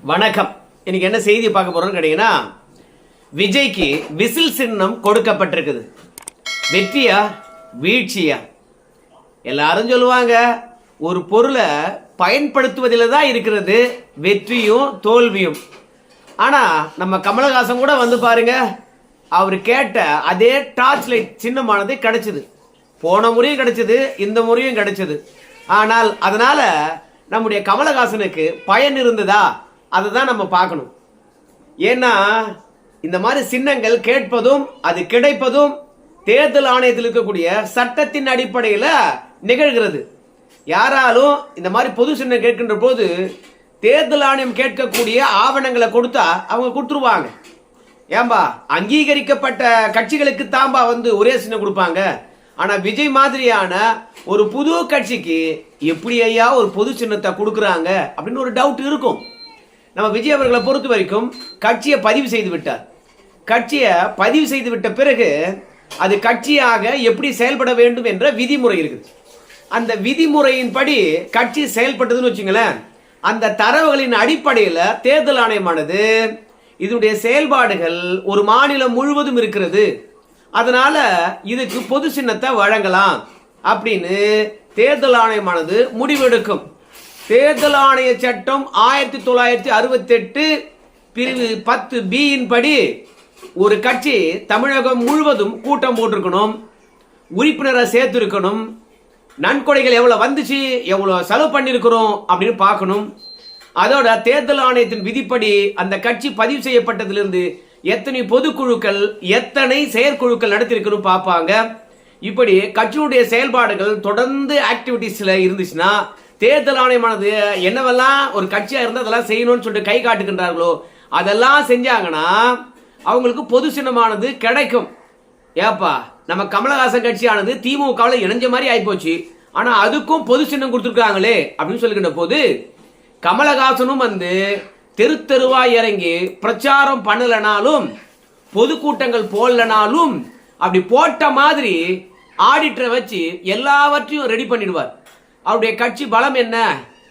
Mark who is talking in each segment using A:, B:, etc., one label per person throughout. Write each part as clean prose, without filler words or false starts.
A: வணக்கம். இன்னைக்கு என்ன செய்தி பார்க்க போறோம்னு கேட்டீங்கன்னா, விஜய்க்கு விசில் சின்னம் கொடுக்கப்பட்டிருக்குது. வெற்றியா வீழ்ச்சியா? எல்லாரும் சொல்லுவாங்க, ஒரு பொருளை பயன்படுத்துவதில் தான் இருக்கிறது வெற்றியும் தோல்வியும். ஆனா நம்ம கமலஹாசன் கூட வந்து பாருங்க, அவர் கேட்ட அதே டார்ச் லைட் சின்னமானது கிடைச்சது. போன முறையும் கிடைச்சது, இந்த முறையும் கிடைச்சது. ஆனால் அதனால நம்முடைய கமலஹாசனுக்கு பயன் இருந்ததா? அதை தான் நம்ம பார்க்கணும். ஏன்னா இந்த மாதிரி சின்னங்கள் கேட்பதும் அது கிடைப்பதும் தேர்தல் ஆணையத்தில் இருக்கக்கூடிய சட்டத்தின் அடிப்படையில் நிகழ்கிறது. யாராலும் இந்த மாதிரி பொது சின்னம் கேட்கின்ற போது தேர்தல் ஆணையம் கேட்கக்கூடிய ஆவணங்களை கொடுத்தா அவங்க கொடுத்துருவாங்க. ஏன்பா, அங்கீகரிக்கப்பட்ட கட்சிகளுக்கு தாம்பா வந்து ஒரே சின்னம் கொடுப்பாங்க. ஆனா விஜய் மாதிரியான ஒரு புது கட்சிக்கு எப்படி ஐயா ஒரு பொது சின்னத்தை கொடுக்குறாங்க அப்படின்னு ஒரு டவுட் இருக்கும். நம்ம விஜய் அவர்களை பொறுத்த வரைக்கும் கட்சியை பதிவு செய்து விட்டார். கட்சியை பதிவு செய்து விட்ட பிறகு அது கட்சியாக எப்படி செயல்பட வேண்டும் என்ற விதிமுறை இருக்குது. அந்த விதிமுறையின்படி கட்சி செயல்பட்டதுன்னு வச்சுங்களேன், அந்த தரவுகளின் அடிப்படையில் தேர்தல் ஆணையமானது இதனுடைய செயல்பாடுகள் ஒரு மாநிலம் முழுவதும் இருக்கிறது, அதனால இதுக்கு பொது சின்னத்தை வழங்கலாம் அப்படின்னு தேர்தல் ஆணையமானது முடிவெடுக்கும். தேர்தல் ஆணைய சட்டம் 1968 பிரிவு 10B படி ஒரு கட்சி தமிழகம் முழுவதும் கூட்டம் போட்டிருக்கணும், உறுப்பினரை சேர்த்திருக்கணும், நன்கொடைகள் எவ்வளவு வந்துச்சு, எவ்வளவு செலவு பண்ணிருக்கிறோம் அப்படின்னு பார்க்கணும். அதோட தேர்தல் ஆணையத்தின் விதிப்படி அந்த கட்சி பதிவு செய்யப்பட்டதிலிருந்து எத்தனை பொதுக்குழுக்கள் எத்தனை செயற்குழுக்கள் நடத்திருக்கணும் பார்ப்பாங்க. இப்படி கட்சியுடைய செயல்பாடுகள் தொடர்ந்து ஆக்டிவிட்டிஸ்ல இருந்துச்சுன்னா தேர்தல் ஆணையமானது என்னவெல்லாம் ஒரு கட்சியா இருந்தால் அதெல்லாம் செய்யணும்னு சொல்லிட்டு கை காட்டுகின்றார்களோ அதெல்லாம் செஞ்சாங்கன்னா அவங்களுக்கு பொது சின்னமானது கிடைக்கும். ஏப்பா, நம்ம கமலஹாசன் கட்சியானது திமுகவில் இணைஞ்ச மாதிரி ஆயிப்போச்சு, ஆனா அதுக்கும் பொது சின்னம் கொடுத்துருக்காங்களே அப்படின்னு சொல்லுகின்ற போது கமலஹாசனும் வந்து தெரு தெருவா இறங்கி பிரச்சாரம் பண்ணலனாலும் பொதுக்கூட்டங்கள் போடலனாலும் அப்படி போட்ட மாதிரி ஆடிட்டரை வச்சு எல்லாவற்றையும் ரெடி பண்ணிடுவார். அவருடைய கட்சி பலம் என்ன,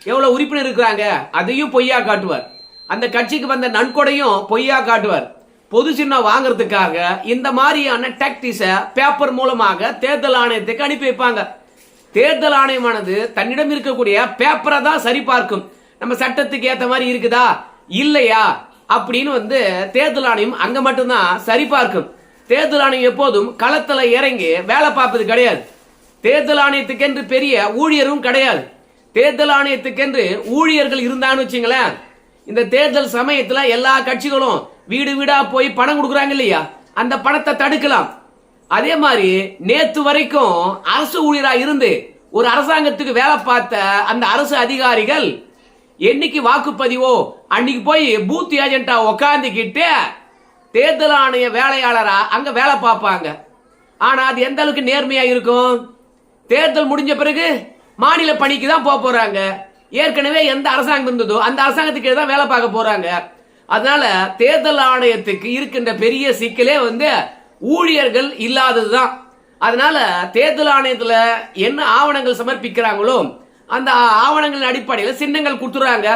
A: எவ்வளவு உறுப்பினர் இருக்கிறாங்க அதையும் பொய்யா காட்டுவார். அந்த கட்சிக்கு வந்த நன்கொடையும் பொய்யா காட்டுவார். பொது சின்னம் வாங்குறதுக்காக இந்த மாதிரியான டாக்டிக்ஸை பேப்பர் மூலமாக தேர்தல் ஆணையத்துக்கு அனுப்பி வைப்பாங்க. தேர்தல் ஆணையமானது தன்னிடம் இருக்கக்கூடிய பேப்பரை தான் சரி பார்க்கும். நம்ம சட்டத்துக்கு ஏற்ற மாதிரி இருக்குதா இல்லையா அப்படின்னு வந்து தேர்தல் ஆணையம் அங்க மட்டும்தான் சரி பார்க்கும். தேர்தல் ஆணையம் எப்போதும் களத்துல இறங்கி வேலை பார்ப்பது கிடையாது. தேர்தல் ஆணையத்துக்கென்று பெரிய ஊழியரும் கிடையாது. தேர்தல் ஆணையத்துக்கென்று ஊழியர்கள் இருந்தான்னு வச்சுங்களேன், இந்த தேர்தல் சமயத்துல எல்லா கட்சிகளும் வீடு வீடா போய் பணம் கொடுக்குறாங்க இல்லையா, அந்த பணத்தை தடுக்கலாம். அதே மாதிரி நேத்து வரைக்கும் அரசு ஊழியரா இருந்து ஒரு அரசாங்கத்துக்கு வேலை பார்த்த அந்த அரசு அதிகாரிகள் என்னைக்கு வாக்குப்பதிவோ அன்னைக்கு போய் பூத் ஏஜென்டா உக்காந்துக்கிட்டு தேர்தல் ஆணைய வேலையாளரா அங்க வேலை பார்ப்பாங்க. ஆனா அது எந்த அளவுக்கு நேர்மையா இருக்கும்? தேர்தல் முடிஞ்ச பிறகு மாநில பணிக்கு தான் போறாங்க. ஏற்கனவே எந்த அரசாங்கம் இருந்ததோ அந்த அரசாங்கத்துக்கு தான் வேலை பார்க்க போறாங்க. அதனால தேர்தல் ஆணையத்துக்கு இருக்கின்ற பெரிய சிக்கலே வந்து ஊழியர்கள் இல்லாததுதான். அதனால தேர்தல் ஆணையத்துல என்ன ஆவணங்கள் சமர்ப்பிக்கிறாங்களோ அந்த ஆவணங்களின் அடிப்படையில் சின்னங்கள் கொடுத்துறாங்க.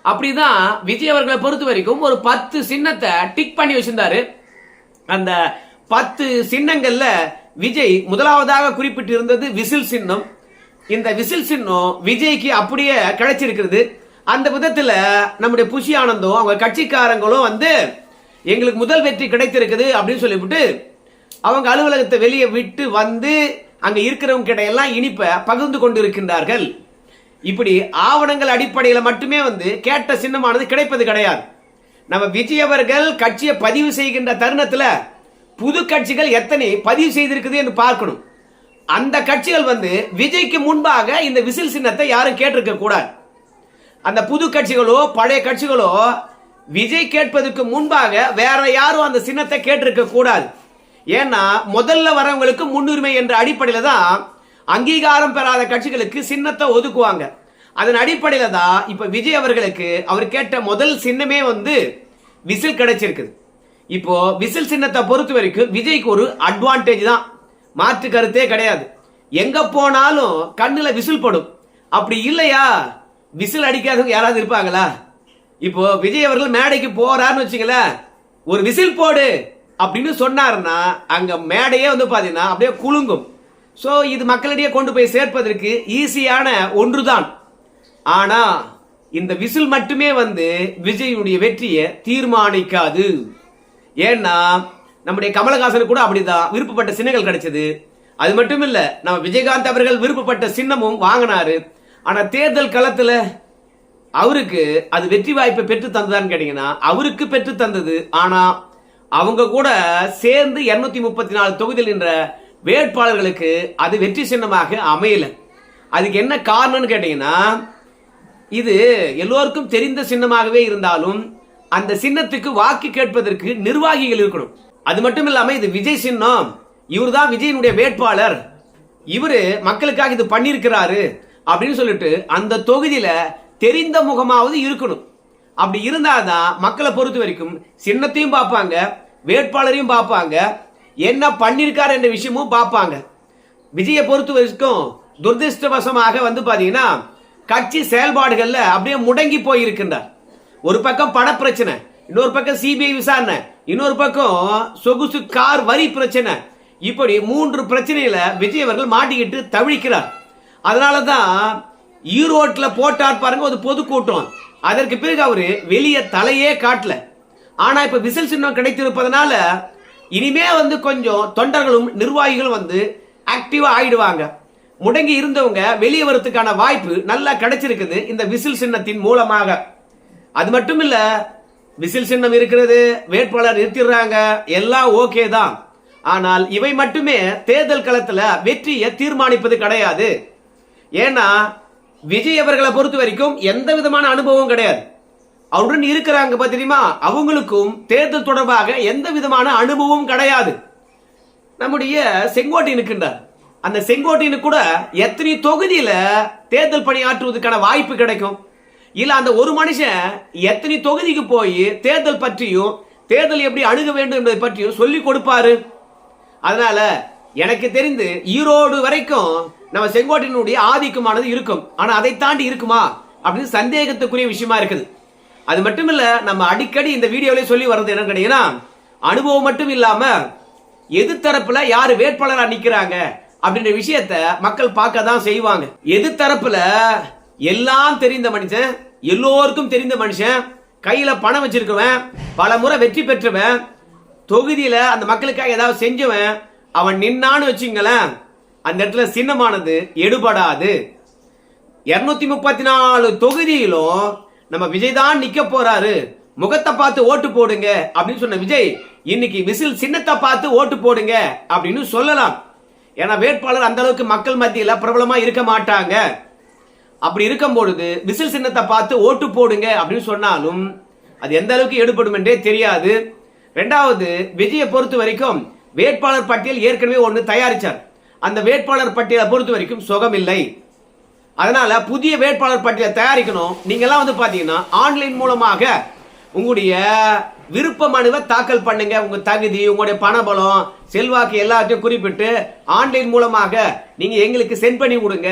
A: அப்படிதான் விஜய் அவர்களை பொறுத்த வரைக்கும் ஒரு 10 சின்னத்தை டிக் பண்ணி வச்சிருந்தாரு. அந்த 10 சின்னங்கள்ல விஜய் முதலாவதாக குறிப்பிட்டு இருந்தது விசில் சின்னம். இந்த விசில் சின்னம் விஜய்க்கு அப்படியே கிடைச்சிருக்கிறது. அந்த விதத்துல நம்முடைய புஷி ஆனந்தும் அவங்க கட்சிக்காரங்களும் வந்து எங்களுக்கு முதல் வெற்றி கிடைத்திருக்குது அப்படின்னு சொல்லிவிட்டு அவங்க அலுவலகத்தை வெளியே விட்டு வந்து அங்க இருக்கிறவங்க கிட்ட எல்லாம் இனிப்பை பகிர்ந்து கொண்டு இருக்கின்றார்கள். இப்படி ஆவணங்கள் அடிப்படையில் மட்டுமே வந்து கேட்ட சின்னமானது கிடைப்பது கிடையாது. நம்ம விஜய் அவர்கள் கட்சியை பதிவு செய்கின்ற தருணத்துல புது கட்சிகள் எத்தனை பதிவு செய்திருக்குது என்று பார்க்கணும். அந்த கட்சிகள் வந்து விஜய்க்கு முன்பாக இந்த விசில் சின்னத்தை யாரும் கேட்டிருக்க கூடாது. அந்த புது கட்சிகளோ பழைய கட்சிகளோ விஜய் கேட்பதற்கு முன்பாக வேற யாரும் அந்த சின்னத்தை கேட்டிருக்க கூடாது. ஏன்னா முதல்ல வரவங்களுக்கு முன்னுரிமை என்ற அடிப்படையில தான் அங்கீகாரம் பெறாத கட்சிகளுக்கு சின்னத்தை ஒதுக்குவாங்க. அதன் அடிப்படையில தான் இப்ப விஜய் அவர்களுக்கு அவர் கேட்ட முதல் சின்னமே வந்து விசில் கிடைச்சிருக்குது. இப்போ விசில் சின்னத்தை பொறுத்த வரைக்கும் விஜய்க்கு ஒரு அட்வான்டேஜ் தான், மாற்று கருத்தே கிடையாது. எங்க போனாலும் கண்ணுல விசில் படும். அப்படி இல்லையா, விசில் அடிக்காதவங்க யாராவது இருப்பாங்களா? இப்போ விஜய் அவர்கள் மேடைக்கு போறாருன்னு வச்சுங்களேன், ஒரு விசில் போடு அப்படின்னு சொன்னாருன்னா அங்க மேடையே வந்து பாத்தீங்கன்னா அப்படியே குலுங்கும். சோ இது மக்களிடையே கொண்டு போய் சேர்ப்பதற்கு ஈஸியான ஒன்றுதான். ஆனா இந்த விசில் மட்டுமே வந்து விஜயுடைய வெற்றியை தீர்மானிக்காது. ஏன்னா நம்முடைய கமலஹாசன் கூட அப்படிதான் விருப்பப்பட்ட சின்னங்கள் கிடைச்சது. அது மட்டும் இல்ல, நம்ம விஜயகாந்த் அவர்கள் விருப்பப்பட்ட சின்னமும் வாங்கினாரு. ஆனா தேர்தல் களத்துல அவருக்கு அது வெற்றி வாய்ப்பை பெற்று தந்ததான்னு கேட்டீங்கன்னா அவருக்கு பெற்று தந்தது. ஆனா அவங்க கூட சேர்ந்து 234 தொகுதியில் என்ற வேட்பாளர்களுக்கு அது வெற்றி சின்னமாக அமையல. அதுக்கு என்ன காரணம்னு கேட்டீங்கன்னா, இது எல்லோருக்கும் தெரிந்த சின்னமாகவே இருந்தாலும் அந்த சின்னத்துக்கு வாக்கு கேட்பதற்கு நிர்வாகிகள் இருக்கணும். அது மட்டும் இல்லாம இது விஜய் சின்னம், இவர் தான் விஜயனுடைய வேட்பாளர், இவரு மக்களுக்காக இது பண்ணிருக்கிறாரு அப்படின்னு சொல்லிட்டு அந்த தொகுதியில தெரிந்த முகமாவது இருக்கணும். அப்படி இருந்தாதான் மக்களை பொறுத்த வரைக்கும் சின்னத்தையும் பார்ப்பாங்க, வேட்பாளரையும் பார்ப்பாங்க, என்ன பண்ணிருக்காரு என்ற விஷயமும் பார்ப்பாங்க. விஜயை பொறுத்த வரைக்கும் துரதிருஷ்டவசமாக வந்து பாத்தீங்கன்னா கட்சி செயல்பாடுகள்ல அப்படியே முடங்கி போயிருக்கின்றார். ஒரு பக்கம் பண பிரச்சனை, இன்னொரு பக்கம் சிபிஐ விசாரணை, இன்னொரு பக்கம் சொகுசு கார் வரி பிரச்சனை, இப்படி 3 பிரச்சனையில விஜய் அவர்கள் மாட்டிக்கிட்டு தவிக்கிறார். அதனாலதான் ஈரோட்ல போட்டார் பாருங்க ஒரு பொதுக்கூட்டம், அதற்கு பிறகு அவரு வெளியே தலையே காட்டல. ஆனா இப்ப விசில் சின்னம் கிடைத்திருப்பதனால இனிமே வந்து கொஞ்சம் தொண்டர்களும் நிர்வாகிகளும் வந்து ஆக்டிவா ஆயிடுவாங்க. முடங்கி இருந்தவங்க வெளியே வரதுக்கான வாய்ப்பு நல்லா கிடைச்சிருக்குது இந்த விசில் சின்னத்தின் மூலமாக. அது மட்டும் இல்ல, விசில் சின்னம் இருக்கிறது, வேட்பாளர் நிறுத்திடுறாங்க, எல்லாம் ஓகே தான். ஆனால் இவை மட்டுமே தேர்தல் களத்துல வெற்றியை தீர்மானிப்பது கிடையாது. ஏன்னா விஜய் அவர்களை பொறுத்த வரைக்கும் எந்த விதமான அனுபவம் கிடையாது. அவருடன் இருக்கிறாங்க பாத்தீங்களா, அவங்களுக்கும் தேர்தல் தொடர்பாக எந்த விதமான அனுபவம் கிடையாது. நம்முடைய செங்கோட்டையன் இருக்கின்றார், அந்த செங்கோட்டையனுக்கு கூட எத்தனை தொகுதியில தேர்தல் பணியாற்றுவதற்கான வாய்ப்பு கிடைக்கும்? இல்ல அந்த ஒரு மனுஷன் எத்தனை தொகுதிக்கு போய் தேர்தல் பற்றியும் தேர்தல் எப்படி அணுக வேண்டும் என்பதை பற்றியும் சொல்லி கொடுப்பாரு? அதனால எனக்கு தெரிந்து ஈரோடு வரைக்கும் நம்ம செங்கோட்டையனுடைய ஆதிக்கமானது இருக்கும். ஆனா அதை தாண்டி இருக்குமா அப்படின்னு சந்தேகத்துக்குரிய விஷயமா இருக்குது. அது மட்டும் இல்ல, நம்ம அடிக்கடி இந்த வீடியோவிலே சொல்லி வர்றது என்ன கேட்டீங்கன்னா, அனுபவம் மட்டும் இல்லாம எதிர்த்தரப்புல யாரு வேட்பாளரா நிக்கிறாங்க அப்படின்ற விஷயத்த மக்கள் பார்க்க தான் செய்வாங்க. எதிர்த்தரப்புல எல்லாம் தெரிந்த மனுஷன், எல்லோருக்கும் தெரிந்த மனுஷன், கையில பணம் வச்சிருக்கவன், பல முறை வெற்றி பெற்றவன், தொகுதியில அந்த மக்களுக்காக ஏதாவது செஞ்சவன், அவன் நின்னான்னு வச்சுங்களேன், அந்த இடத்துல சின்னமானது எடுபடாது. 234 தொகுதியிலும் நம்ம விஜய் தான் நிக்க போறாரு, முகத்தை பார்த்து ஓட்டு போடுங்க அப்படின்னு சொன்ன விஜய் இன்னைக்கு விசில் சின்னத்தை பார்த்து ஓட்டு போடுங்க அப்படின்னு சொல்லலாம். ஏன்னா வேட்பாளர் அந்த அளவுக்கு மக்கள் மத்தியில் பிரபலமா இருக்க மாட்டாங்க. அப்படி இருக்கும் பொழுது விசில் சின்னத்தை பார்த்து ஓட்டு போடுங்க அப்படின்னு சொன்னாலும் அது எந்த அளவுக்கு எடுபடும் என்றே தெரியாது. ரெண்டாவது, விஜயை பொறுத்த வரைக்கும் வேட்பாளர் பட்டியல் ஏற்கனவே ஒன்று தயாரிச்சார். அந்த வேட்பாளர் பட்டியலை பொறுத்த வரைக்கும் சுகம் இல்லை. அதனால புதிய வேட்பாளர் பட்டியலை தயாரிக்கணும். நீங்க எல்லாம் வந்து பாத்தீங்கன்னா ஆன்லைன் மூலமாக உங்களுடைய விருப்ப மனுவை தாக்கல் பண்ணுங்க. உங்க தகுதி, உங்களுடைய பணபலம், செல்வாக்கு எல்லாத்தையும் குறிப்பிட்டு ஆன்லைன் மூலமாக நீங்க எங்களுக்கு சென்ட் பண்ணி கொடுங்க,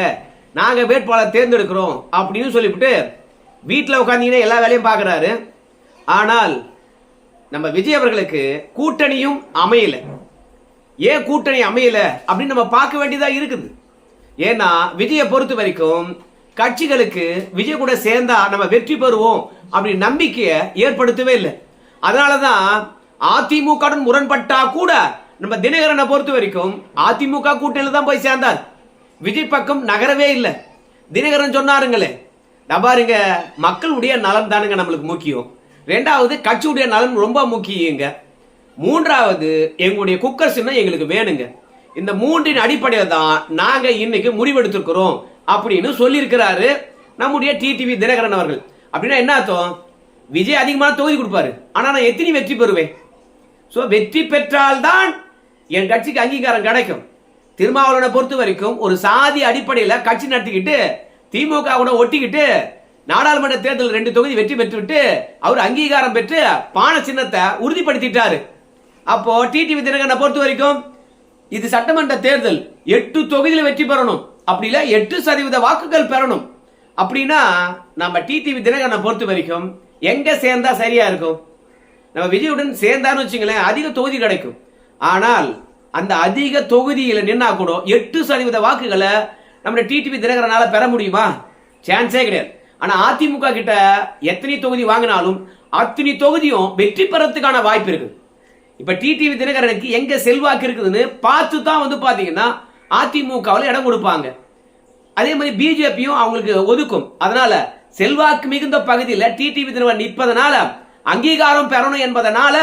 A: நாங்க வேட்பாளர் தேர்ந்தெடுக்கிறோம் அப்படின்னு சொல்லிவிட்டு வீட்டில் உட்காந்தீங்கன்னா எல்லா வேலையும் பார்க்கிறாரு. ஆனால் நம்ம விஜய் அவர்களுக்கு கூட்டணியும் அமையல. ஏன் கூட்டணி அமையல அப்படின்னு நம்ம பார்க்க வேண்டியதா இருக்குது. ஏன்னா விஜயை பொறுத்த வரைக்கும் கட்சிகளுக்கு விஜய் கூட சேர்ந்தா நம்ம வெற்றி பெறுவோம் அப்படி நம்பிக்கையை ஏற்படுத்தவே இல்லை. அதனாலதான் அதிமுக முரண்பட்டா கூட நம்ம தினகரனை பொறுத்த வரைக்கும் அதிமுக கூட்டணியில தான் போய் சேர்ந்தார். விஜய் பக்கம் நகரவே இல்லை. தினகரன் சொன்னாருங்களே, பாருங்க மக்களுடைய நலன் தானுங்க நம்மளுக்கு முக்கியம், ரெண்டாவது கட்சியுடைய நலன் ரொம்ப முக்கியங்க, மூன்றாவது எங்களுடைய குக்கர் சின்னம் எங்களுக்கு வேணுங்க. இந்த மூன்றின் அடிப்படையில் தான் நாங்க இன்னைக்கு முடிவெடுத்திருக்கிறோம் அப்படின்னு சொல்லியிருக்கிறாரு நம்முடைய டிடிவி தினகரன் அவர்கள். அப்படின்னா என்ன அர்த்தம்? விஜய் அதிகமான தொகுதி கொடுப்பாரு, ஆனா நான் எத்தனை வெற்றி பெறுவேன்? சோ வெற்றி பெற்றால்தான் என் கட்சிக்கு அங்கீகாரம் கிடைக்கும். திருமாவளவனை பொறுத்த வரைக்கும் ஒரு சாதி அடிப்படையில் கட்சி நடத்திக்கிட்டு திமுக கூட ஒட்டிக்கிட்டு நாடாளுமன்ற தேர்தல் 2 தொகுதி வெற்றி பெற்றுவிட்டு அவர் அங்கீகாரம் பெற்று பான சின்னத்தை உறுதிப்படுத்திட்டாரு. அப்போ டிடிவி தினகரனை பொறுத்த வரைக்கும் இது சட்டமன்ற தேர்தல், 8 தொகுதியில் வெற்றி பெறணும், அப்படி இல்ல 8% வாக்குகள் பெறணும். அப்படின்னா நம்ம டிடிவி தினகரனை பொறுத்த வரைக்கும் எங்க சேர்ந்தா சரியா இருக்கும்? நம்ம விஜயுடன் சேர்ந்தான்னு வச்சுங்களேன், அதிக தொகுதி கிடைக்கும். ஆனால் அந்த அதிக தொகுதியில் நின்னா கூட 8% வாக்குகளை நம்ம டிடிவி தினகரனால பெற முடியுமா? சான்ஸே கிடையாது. ஆனா அதிமுக கிட்ட எத்தனை தொகுதி வாங்கினாலும் அத்தனை தொகுதியும் வெற்றி பெறத்துக்கான வாய்ப்பு இருக்கு. இப்ப டிடிவி தினகரனுக்கு எங்க செல்வாக்கு இருக்குதுன்னு பார்த்து தான் பாத்தீங்கன்னா அதிமுகவில் இடம் கொடுப்பாங்க. அதே மாதிரி பிஜேபியும் அவங்களுக்கு ஒதுக்கும். அதனால செல்வாக்கு மிகுந்த பகுதியில் டிடிவி தினகரன் நிற்பதனால, அங்கீகாரம் பெறணும் என்பதனால,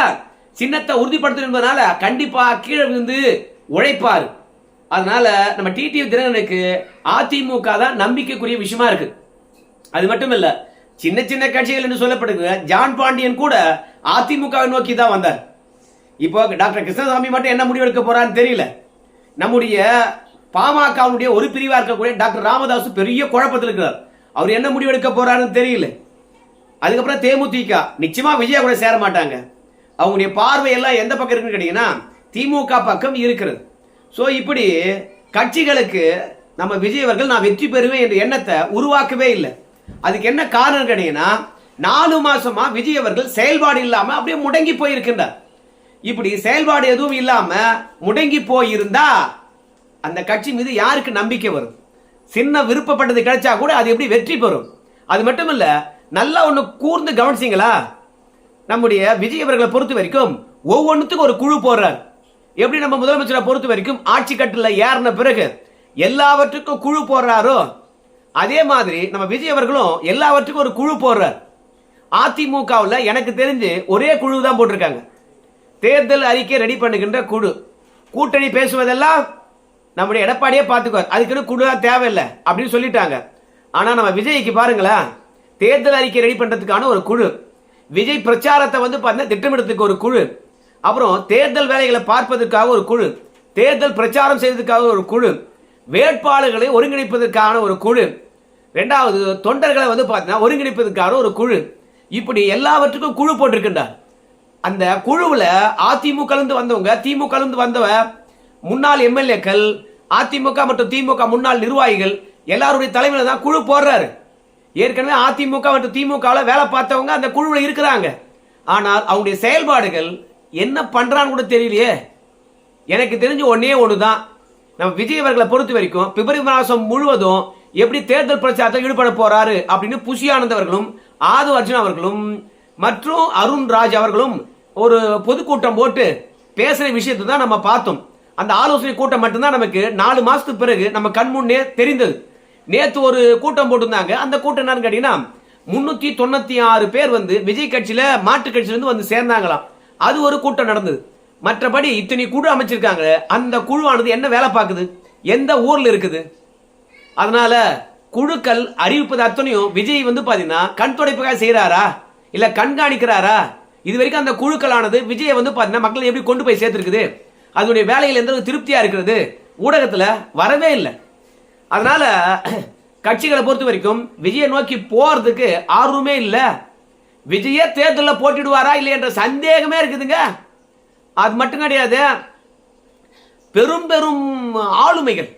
A: சின்னத்தை உறுதிப்படுத்தணும் என்பதனால கண்டிப்பா கீழே விழுந்து உழைப்பாரு. அதனால நம்ம டிடிவி தினகரனுக்கு அதிமுக தான் நம்பிக்கைக்குரிய விஷயமா இருக்கு. அது மட்டும் இல்ல, சின்ன சின்ன கட்சிகள் என்று சொல்லப்படுகிற ஜான் பாண்டியன் கூட அதிமுகவை நோக்கி தான் வந்தார். இப்போ டாக்டர் கிருஷ்ணசாமி மட்டும் என்ன முடிவெடுக்க போறான்னு தெரியல. நம்முடைய பாமகவுடைய ஒரு பிரிவா இருக்கக்கூடிய டாக்டர் ராமதாஸ் பெரிய குழப்பத்தில் இருக்கிறார். அவர் என்ன முடிவெடுக்க போறாருன்னு தெரியல. அதுக்கப்புறம் தேமுதிக நிச்சயமா விஜயா கூட சேர மாட்டாங்க. அவங்களுடைய பார்வை எல்லாம் எந்த பக்கம் இருக்குன்னு கேட்டீங்கன்னா திமுக பக்கம் இருக்கிறது. சோ இப்படி கட்சிகளுக்கு நம்ம விஜய் அவர்கள் நான் வெற்றி பெறுவேன் என்ற எண்ணத்தை உருவாக்கவே இல்லை. அதுக்கு என்ன காரணம் கேட்டீங்கன்னா 4 மாசமா விஜய் அவர்கள் செயல்பாடு இல்லாம அப்படியே முடங்கி போயிருக்கின்றார். இப்படி செயல்பாடு எதுவும் இல்லாம முடங்கி போயிருந்தா அந்த கட்சி மீது யாருக்கு நம்பிக்கை வரும்? சின்ன விருப்பப்பட்டது கிடைச்சா கூட அது எப்படி வெற்றி பெறும்? அது மட்டும் இல்ல, நல்லா ஒண்ணு கூர்ந்து கவனிச்சிங்களா? நம்முடைய விஜய் அவர்களை பொறுத்த வரைக்கும் ஒவ்வொன்றுத்துக்கும் ஒரு குழு போடுறார். எப்படி நம்ம முதலமைச்சரை பொறுத்த வரைக்கும் ஆட்சி கட்டில ஏறின பிறகு எல்லாவற்றுக்கும் குழு போடுறாரோ, அதே மாதிரி நம்ம விஜய் அவர்களும் எல்லாவற்றுக்கும் ஒரு குழு போடுறார். அதிமுகவில் எனக்கு தெரிஞ்சு ஒரே குழு தான் போட்டிருக்காங்க. தேர்தல் அறிக்கை ரெடி பண்ணுகின்ற குழு. கூட்டணி பேசுவதெல்லாம் நம்முடைய எடப்பாடியே பார்த்துக்குவார், அதுக்குன்னு குழு தேவையில்லை அப்படின்னு சொல்லிட்டாங்க. ஆனா நம்ம விஜய்க்கு பாருங்களேன், தேர்தல் அறிக்கை ரெடி பண்றதுக்கான ஒரு குழு, விஜய் பிரச்சாரத்தை பார்த்தீங்கன்னா திட்டமிடத்துக்கு ஒரு குழு, அப்புறம் தேர்தல் வேலைகளை பார்ப்பதற்காக ஒரு குழு, தேர்தல் பிரச்சாரம் செய்வதற்காக ஒரு குழு, வேட்பாளர்களை ஒருங்கிணைப்பதற்கான ஒரு குழு, இரண்டாவது தொண்டர்களை பார்த்தீங்கன்னா ஒருங்கிணைப்பதற்கான ஒரு குழு, இப்படி எல்லாவற்றுக்கும் குழு போட்டிருக்கின்றார். அந்த குழுவுல அதிமுக வந்தவங்க, திமுக வந்தவ முன்னாள் எம்எல்ஏக்கள், அதிமுக மற்றும் திமுக முன்னாள் நிர்வாகிகள் எல்லாருடைய தலைமையில தான் குழு போடுறாரு. ஏற்கனவே அதிமுக மற்றும் திமுக வேலை பார்த்தவங்க அந்த குழுவில் இருக்கிறாங்க. ஆனால் அவங்களுடைய செயல்பாடுகள் என்ன பண்றான்னு கூட தெரியலையே. எனக்கு தெரிஞ்ச ஒண்ணுதான், நம்ம விஜய் அவர்களை பொறுத்த வரைக்கும் பிப்ரவரி மாதம் முழுவதும் எப்படி தேர்தல் பிரச்சாரத்தில் ஈடுபட போறாரு அப்படின்னு புஷி ஆனந்த் அவர்களும் ஆது அர்ஜுன் அவர்களும் மற்றும் அருண் ராஜ் அவர்களும் ஒரு பொதுக்கூட்டம் போட்டு பேசுற விஷயத்தை தான் நம்ம பார்த்தோம். அந்த ஆலோசனை கூட்டம் மட்டும்தான் நமக்கு 4 மாசத்துக்கு பிறகு நம்ம கண் முன்னே தெரிந்தது. நேத்து ஒரு கூட்டம் போட்டிருந்தாங்க. அந்த கூட்டம் என்னன்னு கேட்டீங்கன்னா 396 பேர் விஜய் கட்சியில மாற்று கட்சியில வந்து சேர்ந்தாங்களாம். அது ஒரு கூட்டம் நடந்தது. மற்றபடி இத்தனை குழு அமைச்சிருக்காங்க. அந்த குழுவானது என்ன வேலை பார்க்குது? எந்த ஊர்ல இருக்குது? அதனால குழுக்கள் அறிவிப்பது அத்தனையும் விஜய் பாத்தீங்கன்னா கண் துடைப்புக்காக செய்யறாரா இல்ல கண்காணிக்கிறாரா? இது வரைக்கும் அந்த குழுக்களானது விஜய் பாத்தீங்கன்னா மக்கள் எப்படி கொண்டு போய் சேர்த்திருக்குது? அதனுடைய வேலையில் எந்த திருப்தியா இருக்கிறது? ஊடகத்துல வரவே இல்லை. அதனால கட்சிகளை பொறுத்த வரைக்கும் விஜயை நோக்கி போறதுக்கு ஆர்வமே இல்லை. விஜயே தேர்தலில் போட்டிடுவாரா இல்லை என்ற சந்தேகமே இருக்குதுங்க. அது மட்டும் கிடையாது, பெரும் பெரும் ஆளுமைகள்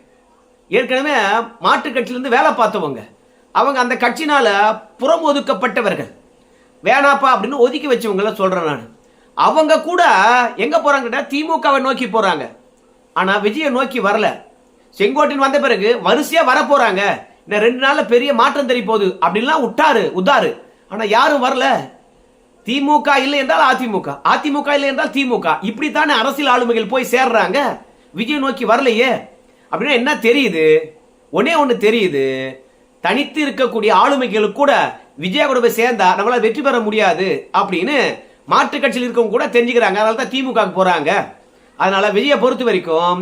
A: ஏற்கனவே மாற்று கட்சியிலிருந்து வேலை பார்த்தவங்க, அவங்க அந்த கட்சினால புறம் ஒதுக்கப்பட்டவர்கள், வேணாப்பா அப்படின்னு ஒதுக்கி வச்சவங்கள சொல்றேன் நான். அவங்க கூட எங்க போறாங்க? திமுகவை நோக்கி போறாங்க. ஆனா விஜயை நோக்கி வரல. செங்கோட்டையன் வந்த பிறகு வரிசையா வர போறாங்க, இந்த 2 நாள்ல பெரிய மாற்றம் தெரிய போகுது அப்படின்லாம் உத்தாரு. ஆனா யாரும் வரல. திமுக இல்லை என்றால் அதிமுக, அதிமுக இல்லை என்றால் திமுக, இப்படித்தானே அரசியல் ஆளுமைகள் போய் சேர்றாங்க. விஜய் நோக்கி வரலையே அப்படின்னா என்ன தெரியுது? ஒண்ணு தெரியுது, தனித்து இருக்கக்கூடிய ஆளுமைகள் கூட விஜயா கூட போய் சேர்ந்தா நம்மளால வெற்றி பெற முடியாது அப்படின்னு மாற்று கட்சியில் இருக்கவங்க கூட தெரிஞ்சுக்கிறாங்க. அதனால தான் திமுக போறாங்க. அதனால விஜயை பொறுத்த வரைக்கும்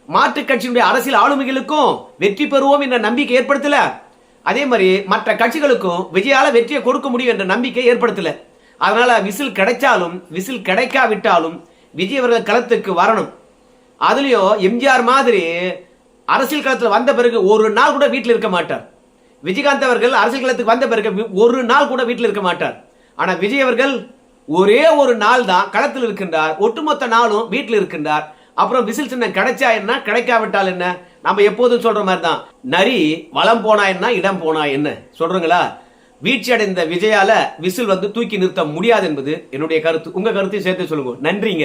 A: மாற்று கட்சியினுடைய அரசியல் ஆளுமைகளுக்கும் வெற்றி பெறுவோம் என்ற நம்பிக்கை ஏற்படுத்தல. அதே மாதிரி மற்ற கட்சிகளுக்கும் விஜயால வெற்றியை கொடுக்க முடியும் என்ற நம்பிக்கை ஏற்படுத்தல. அதனால விசில் கிடைச்சாலும் விசில் கிடைக்காவிட்டாலும் விஜய் அவர்கள் களத்துக்கு வரணும். அதுலயும் எம்ஜிஆர் மாதிரி அரசியல் களத்தில் வந்த பிறகு ஒரு நாள் கூட வீட்டில் இருக்க மாட்டார். விஜயகாந்த் அவர்கள் அரசியல் களத்துக்கு வந்த பிறகு ஒரு நாள் கூட வீட்டில் இருக்க மாட்டார். ஆனா விஜய் அவர்கள் ஒரே ஒரு நாள் தான் களத்தில் இருக்கின்றார், ஒட்டுமொத்த நாளும் வீட்டில் இருக்கின்றார். அப்புறம் விசில் சின்னம் கிடைச்சா என்ன, கிடைக்காவிட்டால் என்ன? நம்ம எப்போதும் சொல்ற மாதிரி தான், நரி வளம் போனா என்ன, இடம் போனா என்ன சொல்றீங்களா? வீழ்ச்சி அடைந்த விஜயால விசில் வந்து தூக்கி நிறுத்த முடியாது என்பது என்னுடைய கருத்து. உங்க கருத்தையும் சேர்த்து சொல்லுங்க. நன்றிங்க.